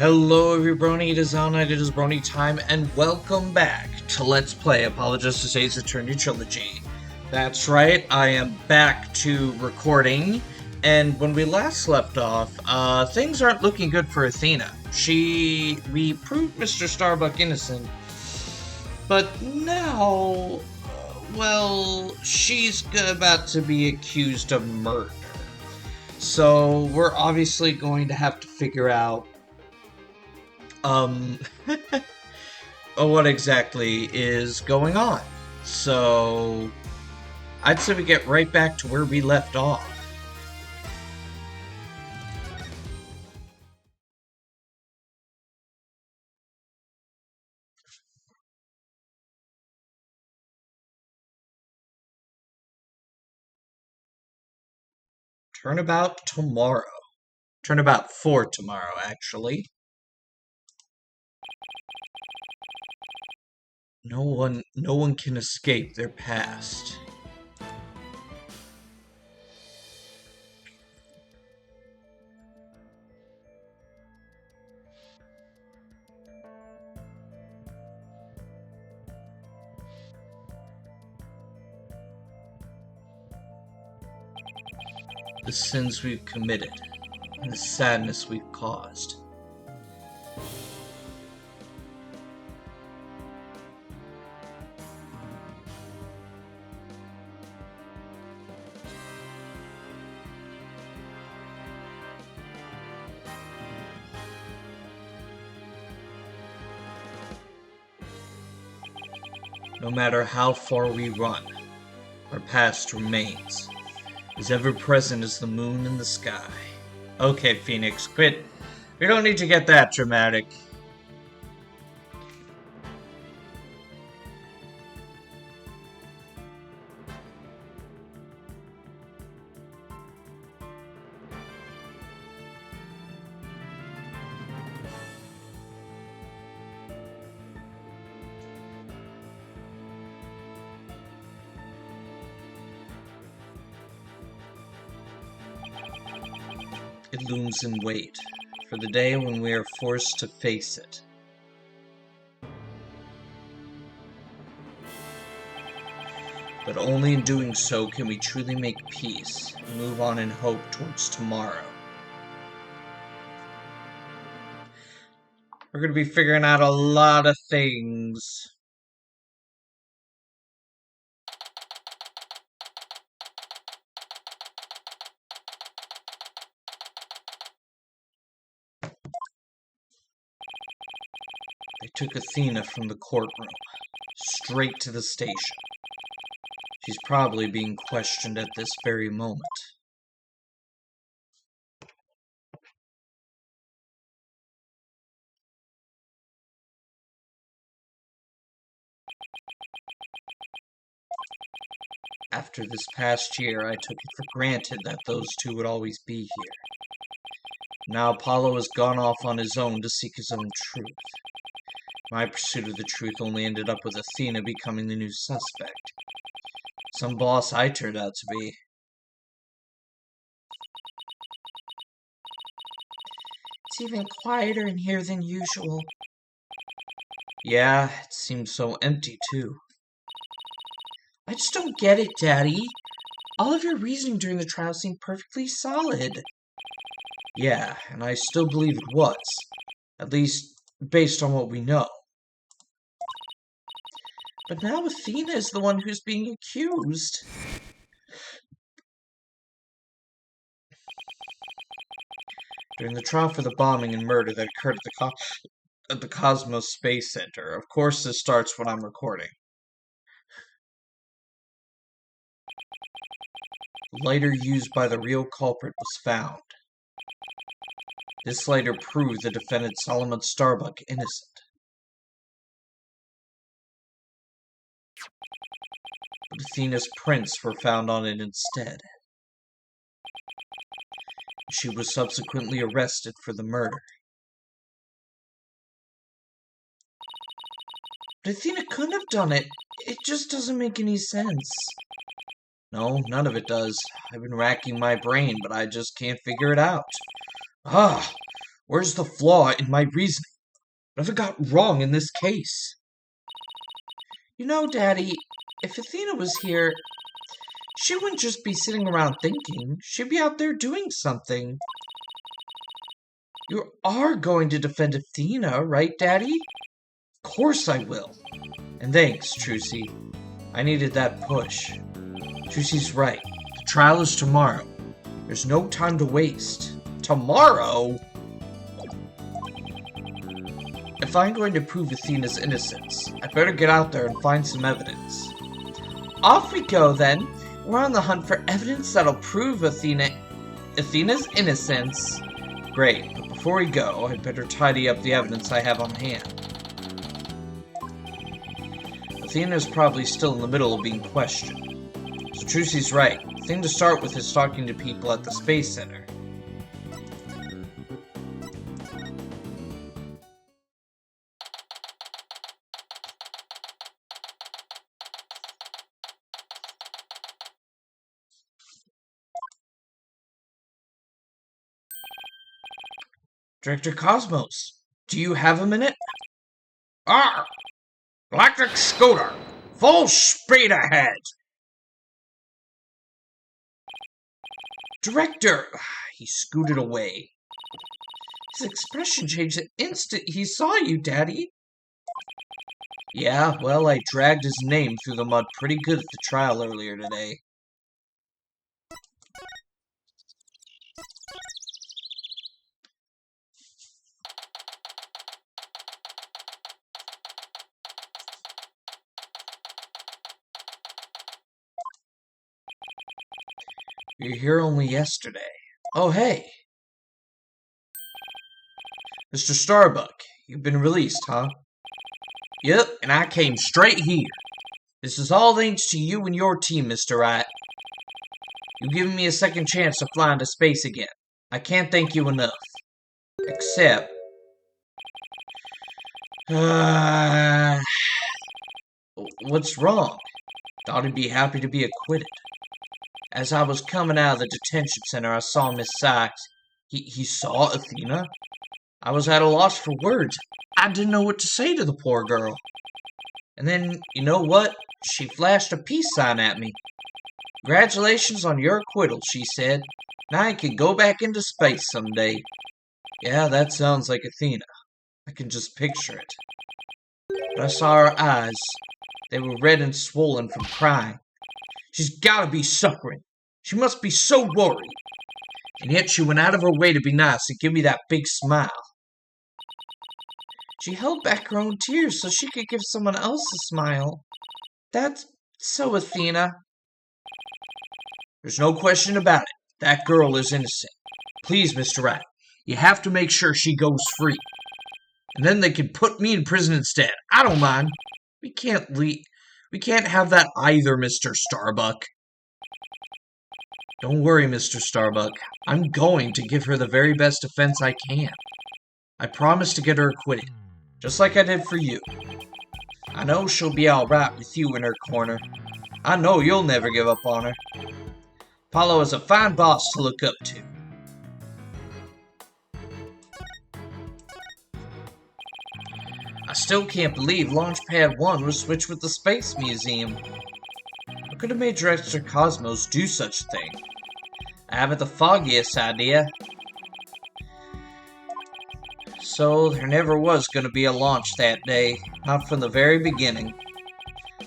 Hello everybody, it is Al Night, it is Brony time, and welcome back to Let's Play Apologists to Say's Eternity Trilogy. That's right, I am back to recording, and when we last left off, things aren't looking good for Athena. We proved Mr. Starbuck innocent, but now, well, she's about to be accused of murder. So, we're obviously going to have to figure out what exactly is going on. So, I'd say we get right back to where we left off. Turnabout tomorrow. Turnabout for tomorrow, actually. No one can escape their past. The sins we've committed, and the sadness we've caused. No matter how far we run, our past remains, as ever present as the moon in the sky. Okay, Phoenix, quit. We don't need to get that dramatic. It looms in wait for the day when we are forced to face it. But only in doing so can we truly make peace and move on in hope towards tomorrow. We're going to be figuring out a lot of things. They took Athena from the courtroom, straight to the station. She's probably being questioned at this very moment. After this past year, I took it for granted that those two would always be here. Now Apollo has gone off on his own to seek his own truth. My pursuit of the truth only ended up with Athena becoming the new suspect. Some boss I turned out to be. It's even quieter in here than usual. Yeah, it seems so empty too. I just don't get it, Daddy. All of your reasoning during the trial seemed perfectly solid. Yeah, and I still believe it was. At least, based on what we know. But now Athena is the one who's being accused. During the trial for the bombing and murder that occurred at the Cosmos Space Center. Of course, this starts when I'm recording. The lighter used by the real culprit was found. This lighter proved the defendant Solomon Starbuck innocent. But Athena's prints were found on it instead. She was subsequently arrested for the murder. But Athena couldn't have done it. It just doesn't make any sense. No, none of it does. I've been racking my brain, but I just can't figure it out. Ah, Where's the flaw in my reasoning? What have I got wrong in this case? You know, Daddy, if Athena was here, she wouldn't just be sitting around thinking. She'd be out there doing something. You are going to defend Athena, right, Daddy? Of course I will. And thanks, Trucy. I needed that push. Trucy's right. The trial is tomorrow. There's no time to waste. Tomorrow? If I'm going to prove Athena's innocence, I'd better get out there and find some evidence. Off we go, then. We're on the hunt for evidence that'll prove Athena's innocence. Great, but before we go, I'd better tidy up the evidence I have on hand. Athena's probably still in the middle of being questioned. So Trucy's right. The thing to start with is talking to people at the Space Center. Director Cosmos, do you have a minute? Electric scooter! Full speed ahead! Director! He scooted away. His expression changed the instant he saw you, Daddy. Yeah, well, I dragged his name through the mud pretty good at the trial earlier today. You're here only yesterday. Oh, hey. Mr. Starbuck, you've been released, huh? Yep, and I came straight here. This is all thanks to you and your team, Mr. Wright. You've given me a second chance to fly into space again. I can't thank you enough. Except... What's wrong? Thought he'd be happy to be acquitted. As I was coming out of the detention center, I saw Miss Sykes. He saw Athena? I was at a loss for words. I didn't know what to say to the poor girl. And then, you know what? She flashed a peace sign at me. Congratulations on your acquittal, she said. Now I can go back into space someday. Yeah, that sounds like Athena. I can just picture it. But I saw her eyes. They were red and swollen from crying. She's gotta be suffering. She must be so worried. And yet she went out of her way to be nice and give me that big smile. She held back her own tears so she could give someone else a smile. That's so Athena. There's no question about it. That girl is innocent. Please, Mr. Wright, you have to make sure she goes free. And then they can put me in prison instead. I don't mind. We can't have that either, Mr. Starbuck. Don't worry, Mr. Starbuck. I'm going to give her the very best defense I can. I promise to get her acquitted, just like I did for you. I know she'll be alright with you in her corner. I know you'll never give up on her. Apollo is a fine boss to look up to. I still can't believe Launchpad 1 was switched with the Space Museum. What could have made Director Cosmos do such a thing? I haven't the foggiest idea. So, there never was going to be a launch that day. Not from the very beginning.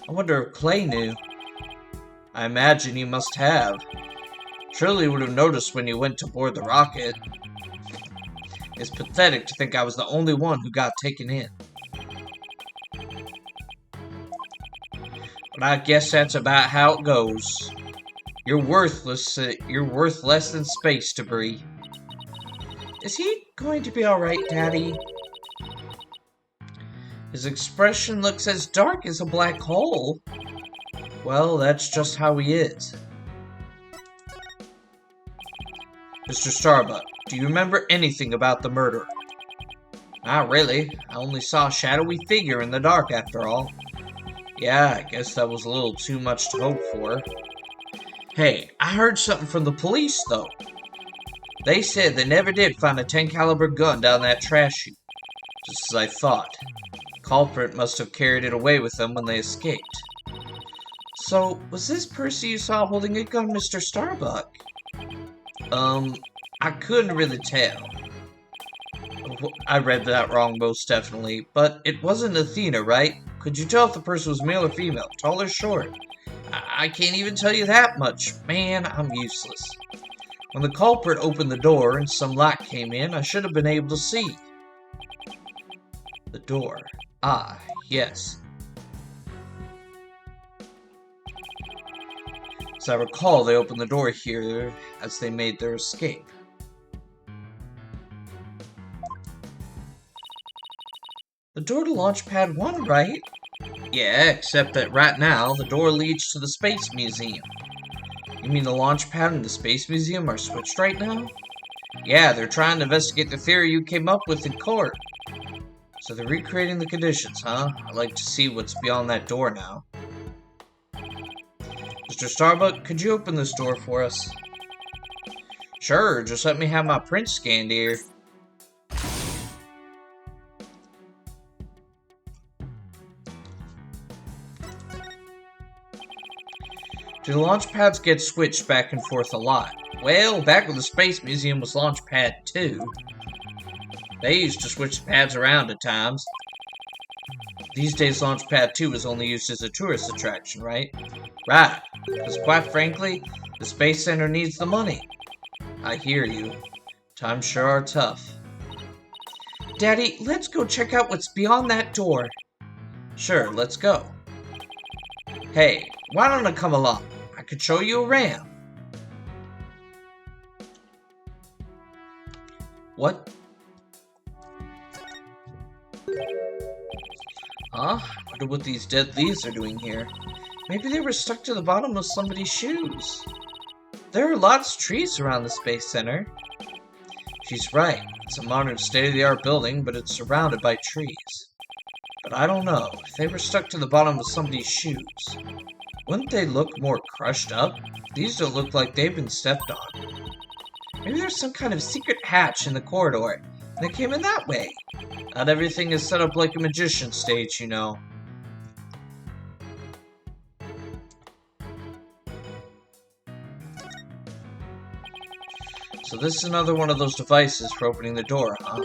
I wonder if Clay knew. I imagine he must have. Surely would have noticed when he went to board the rocket. It's pathetic to think I was the only one who got taken in. But I guess that's about how it goes. You're worthless. You're worth less than space debris. Is he going to be alright, Daddy? His expression looks as dark as a black hole. Well, that's just how he is. Mr. Starbuck, do you remember anything about the murderer? Not really. I only saw a shadowy figure in the dark after all. Yeah, I guess that was a little too much to hope for. Hey, I heard something from the police, though. They said they never did find a 10 caliber gun down that trash chute. Just as I thought. The culprit must have carried it away with them when they escaped. So, was this person you saw holding a gun Mr. Starbuck? I couldn't really tell. I read that wrong most definitely, but it wasn't Athena, right? Could you tell if the person was male or female, tall or short? I can't even tell you that much. Man, I'm useless. When the culprit opened the door and some light came in, I should have been able to see. The door. Ah, yes. As I recall, they opened the door here as they made their escape. The door to Launchpad 1, right? Yeah, except that right now, the door leads to the Space Museum. You mean the Launchpad and the Space Museum are switched right now? Yeah, they're trying to investigate the theory you came up with in court. So they're recreating the conditions, huh? I'd like to see what's beyond that door now. Mr. Starbuck, could you open this door for us? Sure, just let me have my print scanned here. Do the launch pads get switched back and forth a lot? Well, back when the Space Museum was Launchpad 2, they used to switch the pads around at times. These days, Launchpad 2 is only used as a tourist attraction, right? Right, because quite frankly, the Space Center needs the money. I hear you. Times sure are tough. Daddy, let's go check out what's beyond that door. Sure, let's go. Hey, why don't I come along? I could show you around. What? Huh? I wonder what these dead leaves are doing here. Maybe they were stuck to the bottom of somebody's shoes. There are lots of trees around the Space Center. She's right. It's a modern state-of-the-art building, but it's surrounded by trees. But I don't know. If they were stuck to the bottom of somebody's shoes, wouldn't they look more crushed up? These don't look like they've been stepped on. Maybe there's some kind of secret hatch in the corridor, and they came in that way. Not everything is set up like a magician's stage, you know. So this is another one of those devices for opening the door, huh?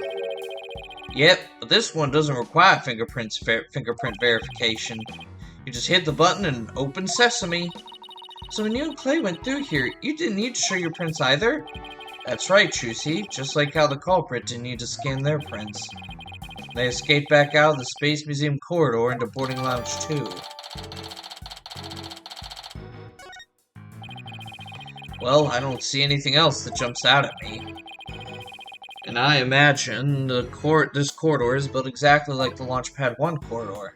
Yep, but this one doesn't require fingerprint verification. You just hit the button and open sesame. So when you and Clay went through here, you didn't need to show your prints either? That's right, Trucy. Just like how the culprit didn't need to scan their prints. They escaped back out of the Space Museum corridor into Boarding Lounge 2. Well, I don't see anything else that jumps out at me. And I imagine this corridor is built exactly like the Launchpad 1 corridor.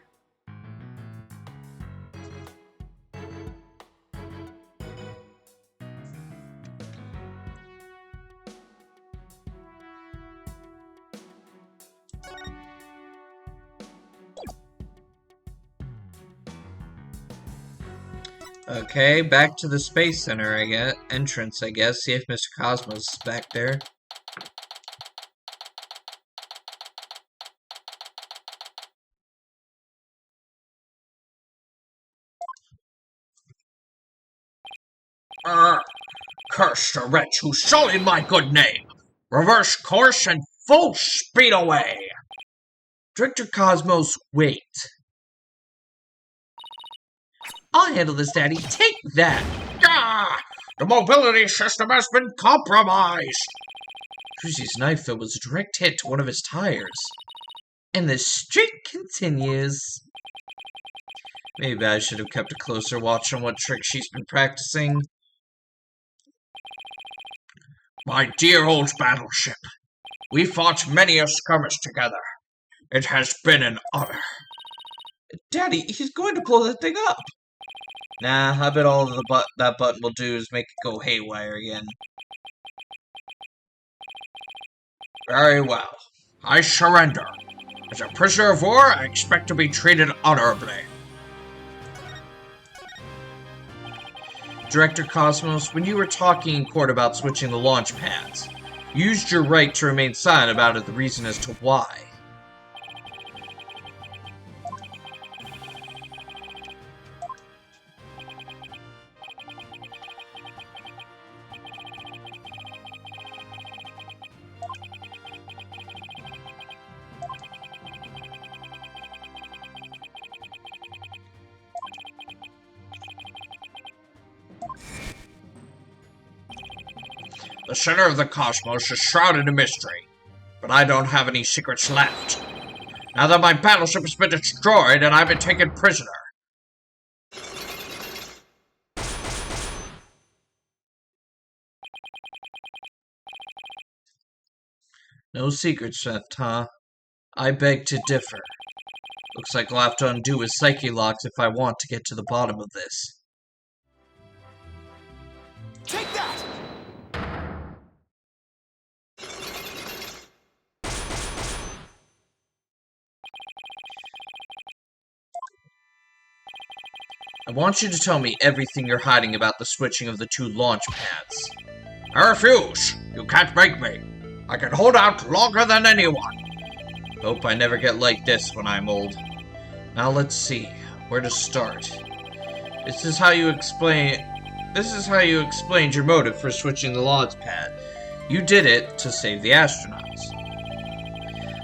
Okay, back to the Space Center, entrance, I guess. See if Mr. Cosmos is back there. Curse the wretch who sullied my good name! Reverse course and full speed away! Director Cosmos, wait. I'll handle this, Daddy. Take that! Ah! The mobility system has been compromised! Trucy's knife though was a direct hit to one of his tires. And the streak continues. Maybe I should have kept a closer watch on what tricks she's been practicing. My dear old battleship, we fought many a skirmish together. It has been an honor. Daddy, he's going to blow that thing up. Nah, I bet all that button will do is make it go haywire again. Very well. I surrender. As a prisoner of war, I expect to be treated honorably. Director Cosmos, when you were talking in court about switching the launch pads, You used your right to remain silent about it, the reason as to why. The center of the cosmos is shrouded in mystery, but I don't have any secrets left. Now that my battleship has been destroyed and I've been taken prisoner. No secrets left, huh? I beg to differ. Looks like I'll have to undo his psyche locks if I want to get to the bottom of this. Take that! I want you to tell me everything you're hiding about the switching of the 2 launch pads. I refuse. You can't make me. I can hold out longer than anyone. Hope I never get like this when I'm old. Now let's see. Where to start? This is how you explained your motive for switching the launch pad. You did it to save the astronauts.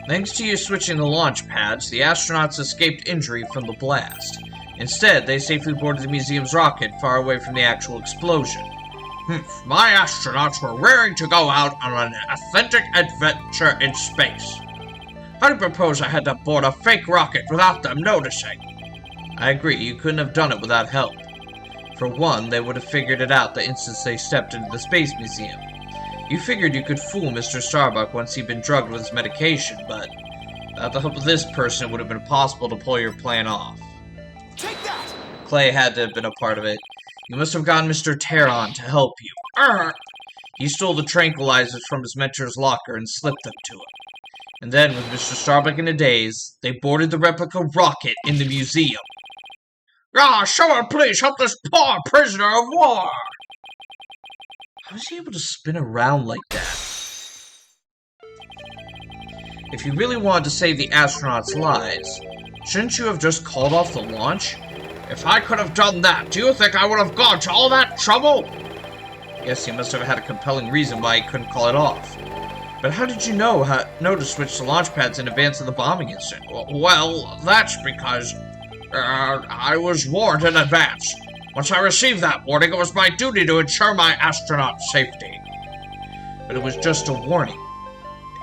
Thanks to you switching the launch pads, the astronauts escaped injury from the blast. Instead, they safely boarded the museum's rocket far away from the actual explosion. My astronauts were raring to go out on an authentic adventure in space. I propose I had to board a fake rocket without them noticing. I agree, you couldn't have done it without help. For one, they would have figured it out the instant they stepped into the Space Museum. You figured you could fool Mr. Starbuck once he'd been drugged with his medication, but without the help of this person, it would have been impossible to pull your plan off. Take that! Clay had to have been a part of it. You must have gotten Mr. Terron to help you. He stole the tranquilizers from his mentor's locker and slipped them to him. And then, with Mr. Starbuck in a daze, they boarded the replica rocket in the museum. Someone please help this poor prisoner of war! How was he able to spin around like that? If you really wanted to save the astronauts' lives, shouldn't you have just called off the launch? If I could have done that, do you think I would have gone to all that trouble? Yes, he must have had a compelling reason why he couldn't call it off. But how did you know to switch the launch pads in advance of the bombing incident? Well, that's because I was warned in advance. Once I received that warning, it was my duty to ensure my astronaut safety. But it was just a warning.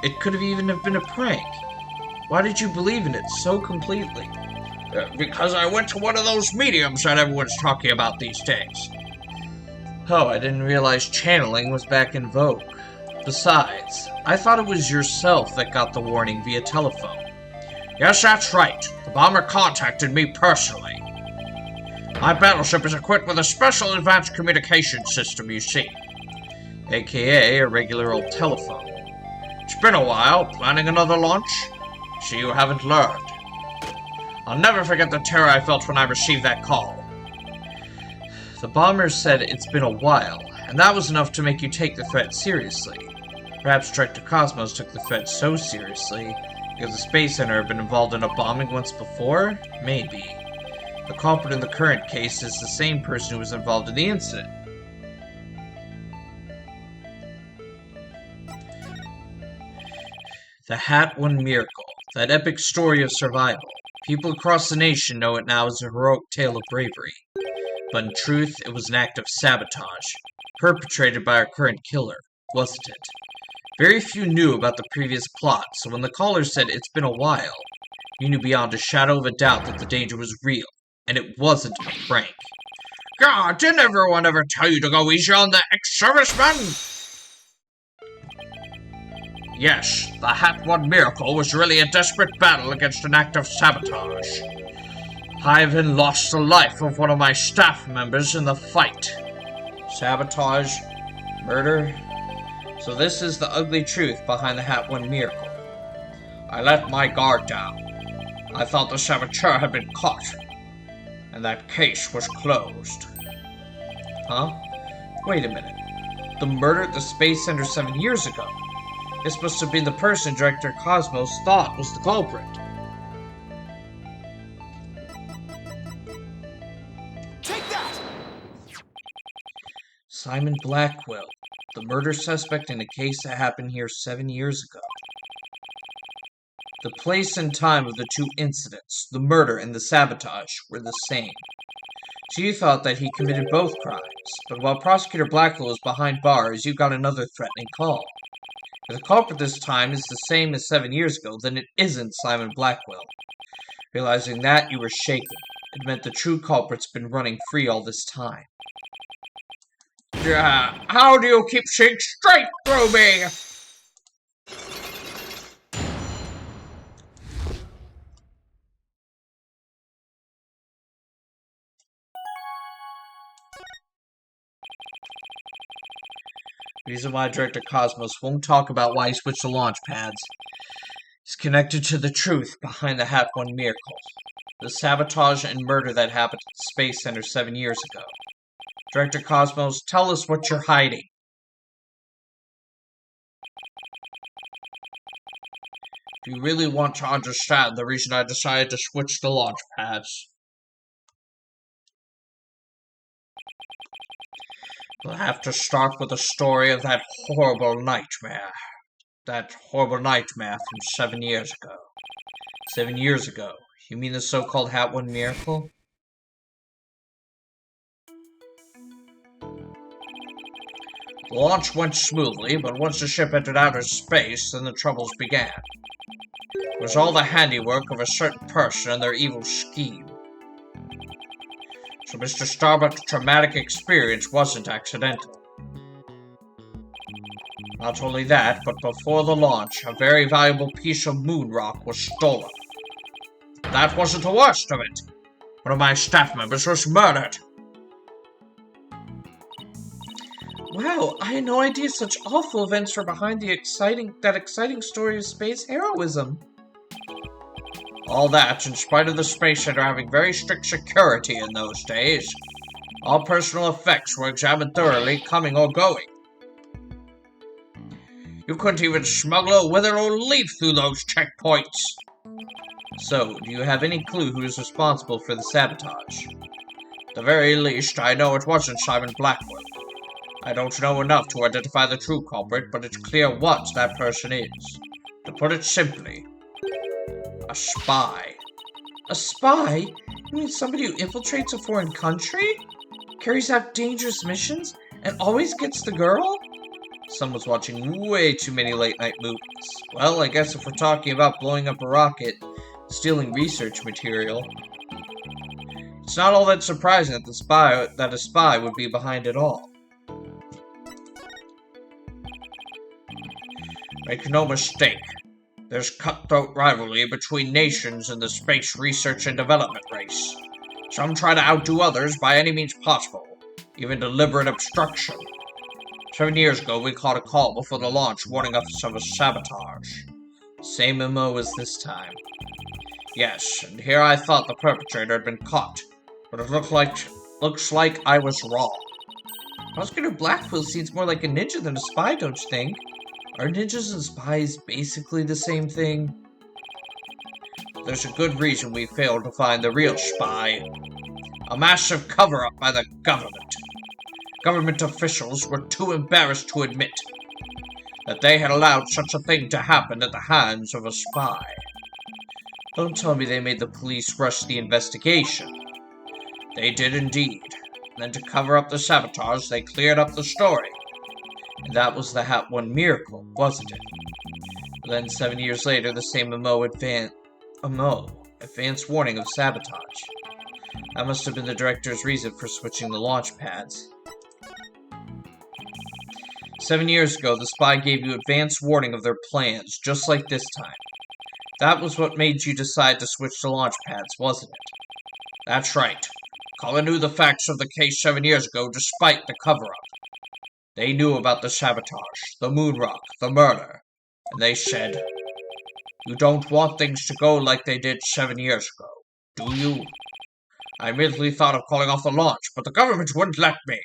It could have even have been a prank. Why did you believe in it so completely? Because I went to one of those mediums that everyone's talking about these days. Oh, I didn't realize channeling was back in vogue. Besides, I thought it was yourself that got the warning via telephone. Yes, that's right. The bomber contacted me personally. My battleship is equipped with a special advanced communication system, you see. AKA a regular old telephone. It's been a while. Planning another launch? See, you haven't learned. I'll never forget the terror I felt when I received that call. The bomber said it's been a while, and that was enough to make you take the threat seriously. Perhaps Director Cosmos took the threat so seriously because the Space Center had been involved in a bombing once before? Maybe. The culprit in the current case is the same person who was involved in the incident. The Hat One Miracle, that epic story of survival. People across the nation know it now as a heroic tale of bravery. But in truth, it was an act of sabotage, perpetrated by our current killer, wasn't it? Very few knew about the previous plot, so when the caller said it's been a while, you knew beyond a shadow of a doubt that the danger was real, and it wasn't a prank. God, didn't everyone ever tell you to go easy on the ex-servicemen? Yes, the Hat One Miracle was really a desperate battle against an act of sabotage. I even lost the life of one of my staff members in the fight. Sabotage? Murder? So this is the ugly truth behind the Hat One Miracle. I let my guard down. I thought the saboteur had been caught, and that case was closed. Huh? Wait a minute. The murder at the Space Center 7 years ago. This must have been the person Director Cosmos thought was the culprit. Take that! Simon Blackwell, the murder suspect in a case that happened here 7 years ago. The place and time of the two incidents, the murder and the sabotage, were the same. So you thought that he committed both crimes, but while Prosecutor Blackwell is behind bars, you got another threatening call. If the culprit this time is the same as 7 years ago, then it isn't Simon Blackwell. Realizing that, you were shaken. It meant the true culprit's been running free all this time. Yeah, how do you keep seeing straight through me? Reason why Director Cosmos won't talk about why he switched the launch pads is connected to the truth behind the Hat 1 miracle. The sabotage and murder that happened at the Space Center 7 years ago. Director Cosmos, tell us what you're hiding. Do you really want to understand the reason I decided to switch the launch pads? We'll have to start with the story of that horrible nightmare. That horrible nightmare from 7 years ago. 7 years ago? You mean the so-called Hat 1 miracle? The launch went smoothly, but once the ship entered outer space, then the troubles began. It was all the handiwork of a certain person and their evil scheme. So Mr. Starbuck's traumatic experience wasn't accidental. Not only that, but before the launch, a very valuable piece of moon rock was stolen. That wasn't the worst of it. One of my staff members was murdered. Wow, I had no idea such awful events were behind that exciting story of space heroism. All that, in spite of the Space Center having very strict security in those days. All personal effects were examined thoroughly, coming or going. You couldn't even smuggle a withered old leaf through those checkpoints. So, do you have any clue who is responsible for the sabotage? At the very least, I know it wasn't Simon Blackwell. I don't know enough to identify the true culprit, but it's clear what that person is. To put it simply, a spy. A spy? You mean somebody who infiltrates a foreign country? Carries out dangerous missions? And always gets the girl? Someone's watching way too many late-night movies. Well, I guess if we're talking about blowing up a rocket, stealing research material, it's not all that surprising that a spy would be behind it all. Make no mistake. There's cutthroat rivalry between nations in the space research and development race. Some try to outdo others by any means possible, even deliberate obstruction. 7 years ago, we caught a call before the launch warning us of a sabotage. Same MO as this time. Yes, and here I thought the perpetrator had been caught, but it looks like I was wrong. Prosecutor Blackwell seems more like a ninja than a spy, don't you think? Are ninjas and spies basically the same thing? There's a good reason we failed to find the real spy. A massive cover-up by the government. Government officials were too embarrassed to admit that they had allowed such a thing to happen at the hands of a spy. Don't tell me they made the police rush the investigation. They did indeed. Then to cover up the sabotage, they cleared up the story. And that was the Hat 1 miracle, wasn't it? But then 7 years later, the same advance warning of sabotage. That must have been the director's reason for switching the launch pads. 7 years ago, the spy gave you advance warning of their plans, just like this time. That was what made you decide to switch to launch pads, wasn't it? That's right. Cullen knew the facts of the case 7 years ago, despite the cover-up. They knew about the sabotage, the moon rock, the murder, and they said, "You don't want things to go like they did 7 years ago, do you?" I immediately thought of calling off the launch, but the government wouldn't let me.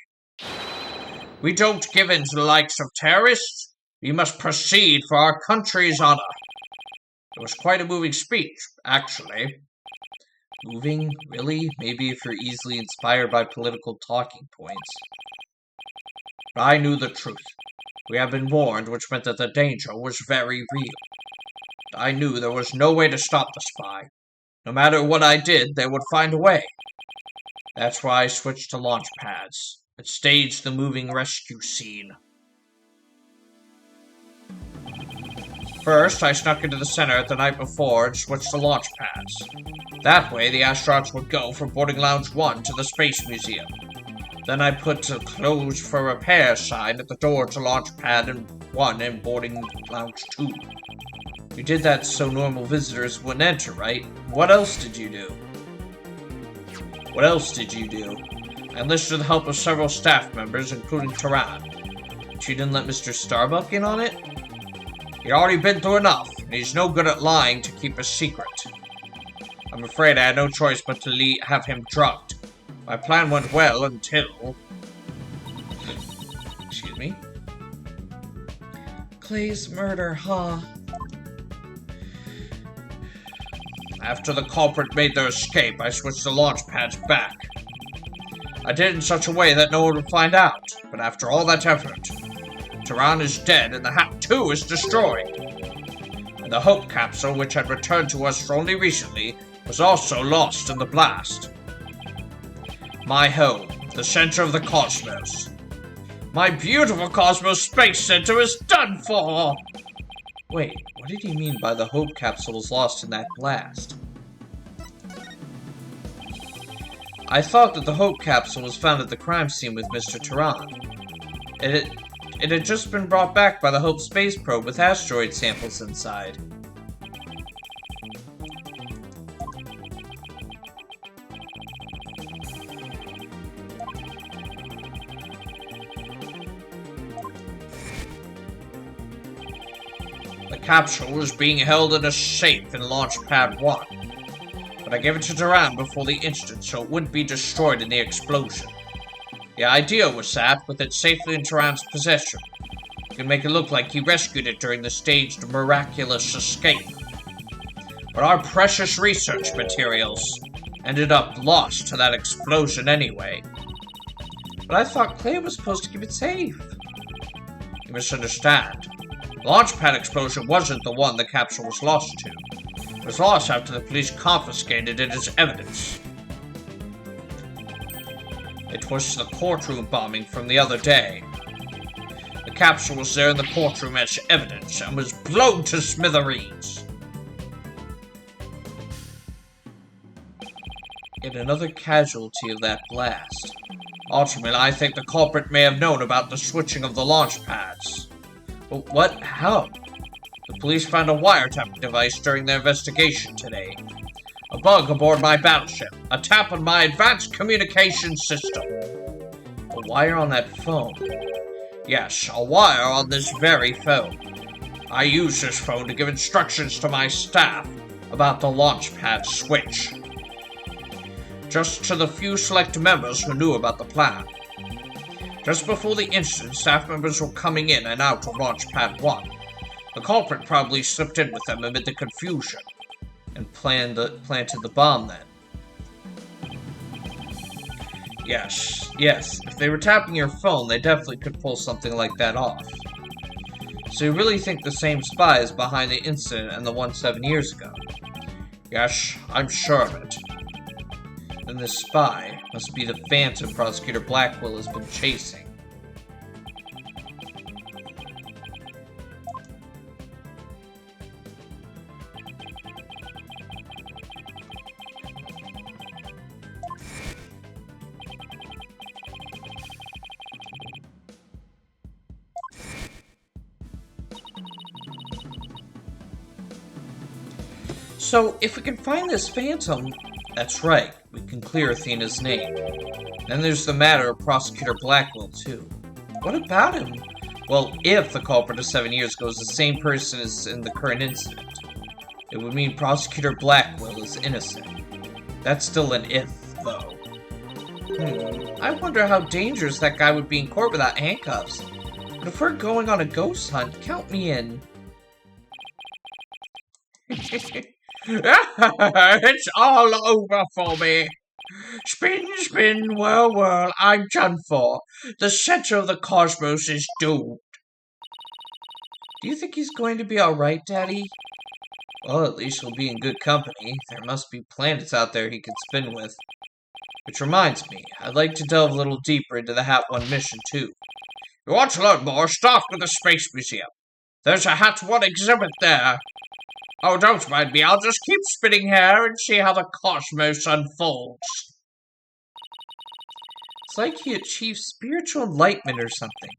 We don't give in to the likes of terrorists. We must proceed for our country's honor. It was quite a moving speech, actually. Moving? Really? Maybe if you're easily inspired by political talking points. But I knew the truth. We had been warned, which meant that the danger was very real. I knew there was no way to stop the spy. No matter what I did, they would find a way. That's why I switched to launch pads and staged the moving rescue scene. First, I snuck into the center the night before and switched to launch pads. That way, the astronauts would go from boarding lounge 1 to the Space Museum. Then I put a closed for repair sign at the door to launch pad 1 and boarding lounge 2. You did that so normal visitors wouldn't enter, right? What else did you do? What else did you do? I enlisted the help of several staff members, including Tehran. But you didn't let Mr. Starbuck in on it? He'd already been through enough, and he's no good at lying to keep a secret. I'm afraid I had no choice but to have him drugged. My plan went well until... Excuse me? Clay's murder, huh? After the culprit made their escape, I switched the launch pads back. I did it in such a way that no one would find out, but after all that effort, Tehran is dead and the Hat 2 is destroyed. And the Hope capsule, which had returned to us only recently, was also lost in the blast. My home, the center of the cosmos. My beautiful Cosmos Space Center is done for! Wait, what did he mean by the Hope capsule was lost in that blast? I thought that the Hope capsule was found at the crime scene with Mr. Tehran. It had just been brought back by the Hope space probe with asteroid samples inside. The capsule was being held in a safe in Launch Pad 1, but I gave it to Tehran before the incident so it wouldn't be destroyed in the explosion. The idea was that, with it safely in Tehran's possession, he could make it look like he rescued it during the staged miraculous escape. But our precious research materials ended up lost to that explosion anyway. But I thought Clay was supposed to keep it safe. You misunderstand. The Launchpad explosion wasn't the one the capsule was lost to. It was lost after the police confiscated it as evidence. It was the courtroom bombing from the other day. The capsule was there in the courtroom as evidence and was blown to smithereens. Yet another casualty of that blast. Ultimately, I think the culprit may have known about the switching of the launch pads. But what? How? The police found a wiretapping device during their investigation today. A bug aboard my battleship. A tap on my advanced communication system. A wire on that phone. Yes, a wire on this very phone. I use this phone to give instructions to my staff about the launch pad switch. Just to the few select members who knew about the plan. Just before the incident, staff members were coming in and out of Launch Pad 1. The culprit probably slipped in with them amid the confusion. And planted the bomb then. Yes. If they were tapping your phone, they definitely could pull something like that off. So you really think the same spy is behind the incident and the one 7 years ago? Yes, I'm sure of it. Then this spy must be the phantom Prosecutor Blackwell has been chasing. So, if we can find this phantom... That's right, we can clear Athena's name. Then there's the matter of Prosecutor Blackwell, too. What about him? Well, if the culprit of 7 years ago is the same person as in the current incident, it would mean Prosecutor Blackwell is innocent. That's still an if, though. I wonder how dangerous that guy would be in court without handcuffs. But if we're going on a ghost hunt, count me in. It's all over for me. Spin, spin, whirl, whirl, I'm done for. The center of the cosmos is doomed. Do you think he's going to be alright, Daddy? Well, at least he'll be in good company. There must be planets out there he could spin with. Which reminds me, I'd like to delve a little deeper into the Hat 1 mission, too. You want to learn more? Start with the Space Museum. There's a Hat 1 exhibit there. Oh, don't mind me. I'll just keep spinning here and see how the cosmos unfolds. It's like he achieved spiritual enlightenment or something.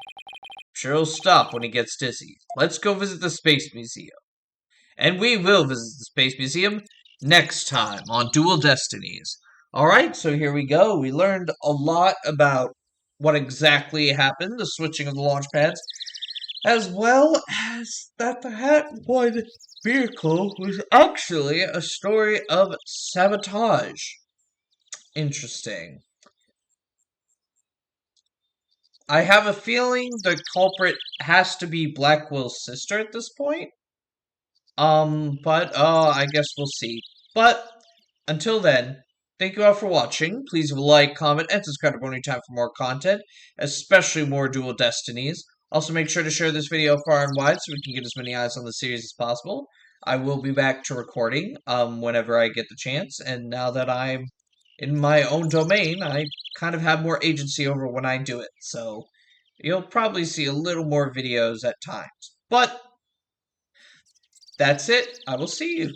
Sure he'll stop when he gets dizzy. Let's go visit the Space Museum. And we will visit the Space Museum next time on Dual Destinies. Alright, so here we go. We learned a lot about what exactly happened, the switching of the launch pads, as well as that the Hat 1 vehicle was actually a story of sabotage. Interesting. I have a feeling the culprit has to be Blackwell's sister at this point. But I guess we'll see. But until then, thank you all for watching. Please like, comment, and subscribe to Brony Time for more content, especially more Dual Destinies. Also, make sure to share this video far and wide so we can get as many eyes on the series as possible. I will be back to recording whenever I get the chance, and now that I'm in my own domain, I kind of have more agency over when I do it, so you'll probably see a little more videos at times. But that's it. I will see you.